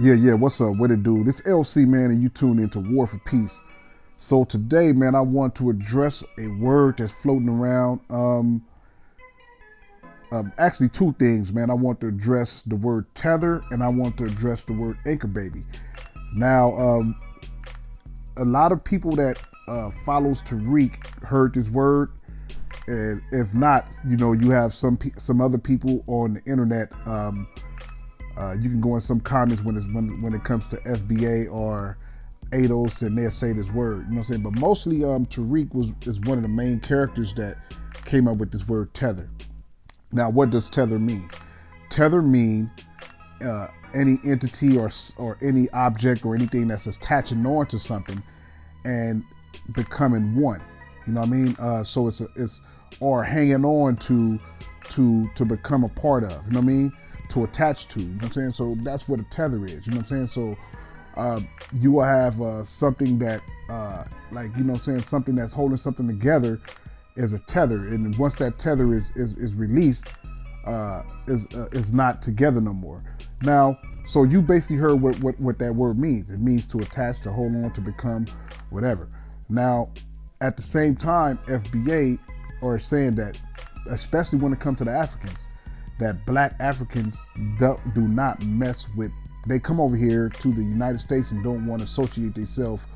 Yeah, what's up? What it do? This LC, man, and you tune into War for Peace. So today, man, I want to address a word that's floating around. Actually, two things, man. I want to address the word tether, and I want to address the word anchor baby. Now, a lot of people that follows Tariq heard this word, and if not, you have some other people on the internet. You can go in some comments when it comes to FBA or ADOS, and they'll say this word. You know what I'm saying? But mostly, Tariq is one of the main characters that came up with this word tether. Now, what does tether mean? Tether mean any entity or any object or anything that's attaching on to something and becoming one. You know what I mean? So it's or hanging on to become a part of. You know what I mean? To attach to. You know what I'm saying? So that's what a tether is. You know what I'm saying? So you will have something that like, you know what I'm saying, something that's holding something together is a tether, and once that tether is released, is not together no more. Now, so you basically heard what that word means. It means to attach, to hold on, to become, whatever. Now, at the same time, FBA are saying that, especially when it comes to the Africans, that black Africans do not mess with. They come over here to the United States and don't want to associate themselves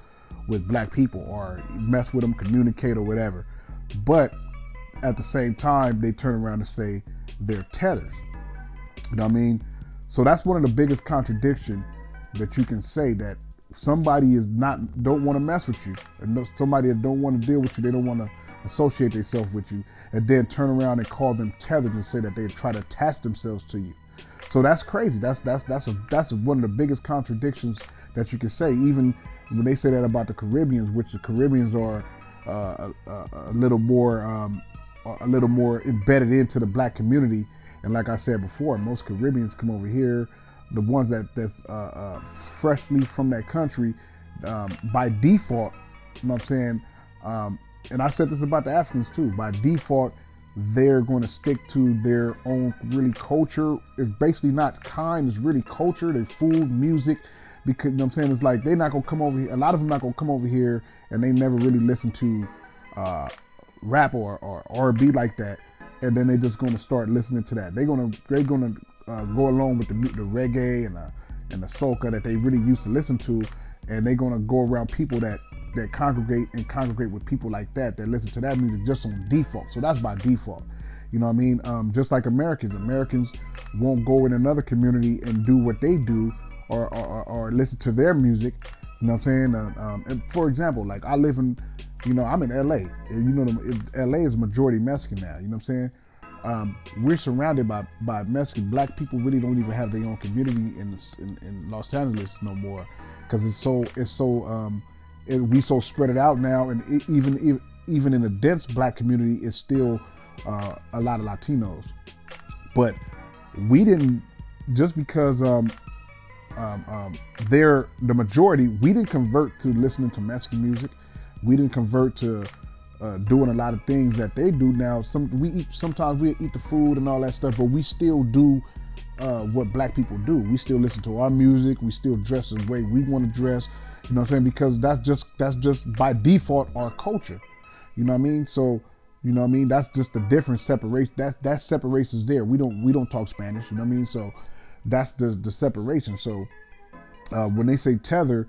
with black people or mess with them, communicate or whatever. But at the same time, they turn around and say they're tethers. You know what I mean? So that's one of the biggest contradictions that you can say, that somebody don't want to mess with you, and somebody that don't want to deal with you, they don't want to associate themselves with you, and then turn around and call them tethered and say that they try to attach themselves to you. So that's crazy. That's one of the biggest contradictions that you can say. Even when they say that about the Caribbeans, which the Caribbeans are a little more embedded into the black community. And like I said before, most Caribbeans come over here, the ones that's freshly from that country, by default. You know what I'm saying? And I said this about the Africans too. By default, they're going to stick to their own really culture. It's basically not kind, it's really culture, their food, music. Because, you know what I'm saying, it's like they're not going to come over here. A lot of them not going to come over here and they never really listen to rap or R&B like that. And then they're just going to start listening to that. They're going to go along with the reggae and the soca that they really used to listen to. And they're going to go around people that congregate with people like that listen to that music just on default. So that's by default. You know what I mean? Just like Americans won't go in another community and do what they do or listen to their music. You know what I'm saying? And for example, like I'm in LA. And, LA is majority Mexican now. You know what I'm saying? We're surrounded by Mexican. Black people really don't even have their own community in Los Angeles no more, because we so spread it out now, and even in a dense black community, it's still a lot of Latinos. But we didn't, just because they're the majority, we didn't convert to listening to Mexican music. We didn't convert to doing a lot of things that they do now. Sometimes we eat the food and all that stuff, but we still do what black people do. We still listen to our music. We still dress the way we want to dress. You know what I'm saying? Because that's just by default our culture. You know what I mean? So, you know what I mean? That's just the difference, separation. That separation is there. We don't talk Spanish. You know what I mean? So that's the separation. So when they say tether,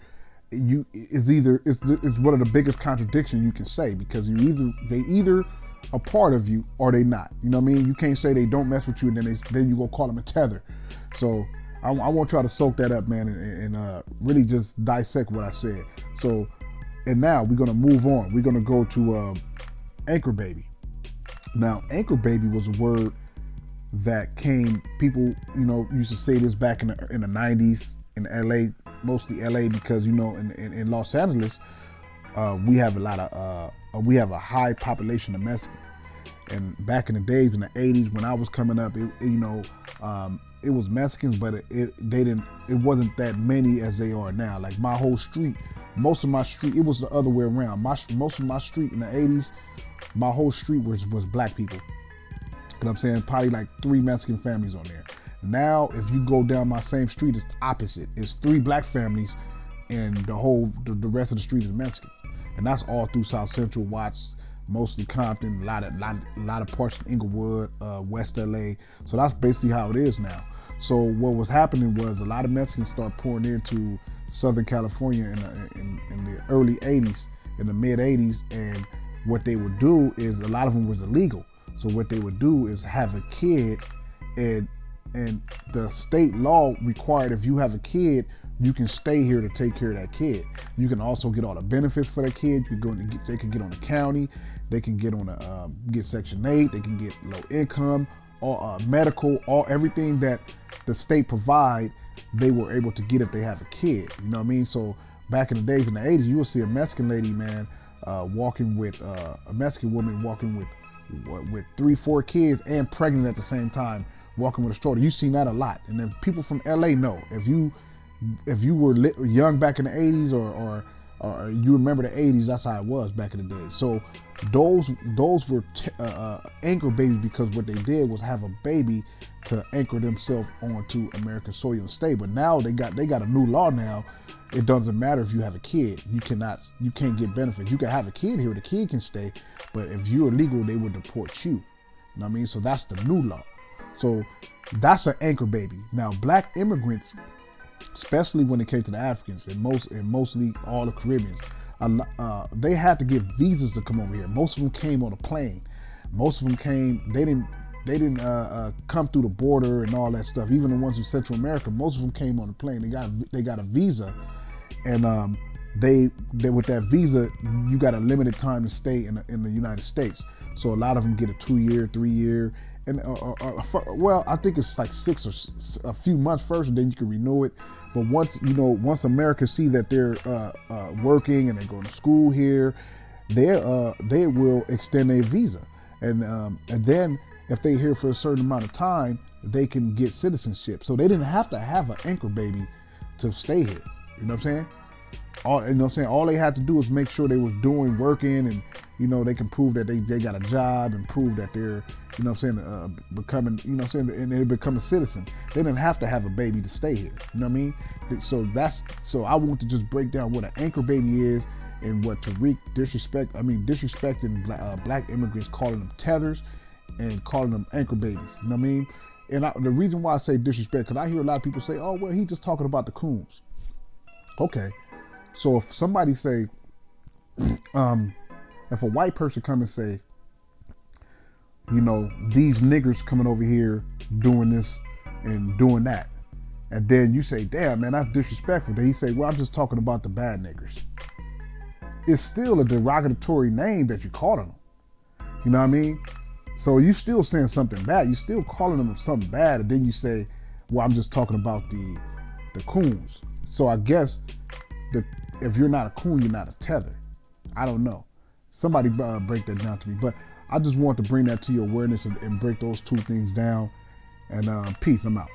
it's one of the biggest contradictions you can say, because they either a part of you or they not. You know what I mean? You can't say they don't mess with you and then you go call them a tether. So I want y'all to soak that up, man, and really just dissect what I said. So, and now we're gonna move on. We're gonna go to anchor baby. Now, anchor baby was a word that people used to say this back in the 90s in LA, mostly LA, because in Los Angeles we have a high population of Mexicans. And back in the days, in the 80s, when I was coming up, it was Mexicans, but it wasn't that many as they are now. Like my whole street, most of my street, it was the other way around. Most of my street in the 80s, my whole street was black people. You know what I'm saying? Probably like 3 Mexican families on there. Now, if you go down my same street, it's opposite. It's 3 black families, and the rest of the street is Mexicans, and that's all through South Central, Watts, mostly Compton, a lot of parts of Inglewood, West LA. So that's basically how it is now. So what was happening was a lot of Mexicans start pouring into Southern California in the early 80s, in the mid 80s, and what they would do is, a lot of them was illegal. So what they would do is have a kid, and the state law required, if you have a kid, you can stay here to take care of that kid. You can also get all the benefits for that kid. They can get on the county, they can get on get Section 8, they can get low income, or medical, everything that the state provide, they were able to get if they have a kid. You know what I mean? So back in the days in the 80s, you would see a Mexican lady, man, walking with a Mexican woman walking with 3-4 kids and pregnant at the same time, walking with a stroller. You've seen that a lot. And then people from LA know, if you were young back in the 80s, or you remember the 80s, that's how it was back in the day. So those were anchor babies, because what they did was have a baby to anchor themselves onto American soil and stay. But now they got a new law now. It doesn't matter if you have a kid. You can't get benefits. You can have a kid here, the kid can stay, but if you're illegal, they would deport you. You know what I mean? So that's the new law. So that's an anchor baby. Now, black immigrants, especially when it came to the Africans and mostly all the Caribbeans, they had to get visas to come over here. Most of them came on a plane. Most of them came, they didn't come through the border and all that stuff. Even the ones in Central America, most of them came on a plane. They got a visa, and they with that visa, you got a limited time to stay in the United States. So a lot of them get a 2-year, 3-year, and well, I think it's like 6 or a few months first, and then you can renew it. But once America see that they're working and they're going to school here, they will extend their visa, and then if they here for a certain amount of time, they can get citizenship. So they didn't have to have an anchor baby to stay here. You know what I'm saying? All they had to do was make sure they was working, and they can prove that they got a job, and prove that they're becoming, and they become a citizen. They didn't have to have a baby to stay here. You know what I mean? So I want to just break down what an anchor baby is, and what Tariq disrespecting black immigrants, calling them tethers and calling them anchor babies. You know what I mean? And the reason why I say disrespect, because I hear a lot of people say, oh, well, he's just talking about the coons. Okay. So if somebody say, if a white person come and say, these niggers coming over here doing this and doing that, and then you say, damn, man, that's disrespectful. Then he say, well, I'm just talking about the bad niggers. It's still a derogatory name that you're calling them. You know what I mean? So you still saying something bad. You still calling them something bad, and then you say, well, I'm just talking about the coons. So I guess if you're not a coon, you're not a tether. I don't know. Somebody break that down to me. But I just want to bring that to your awareness and break those two things down. And peace, I'm out.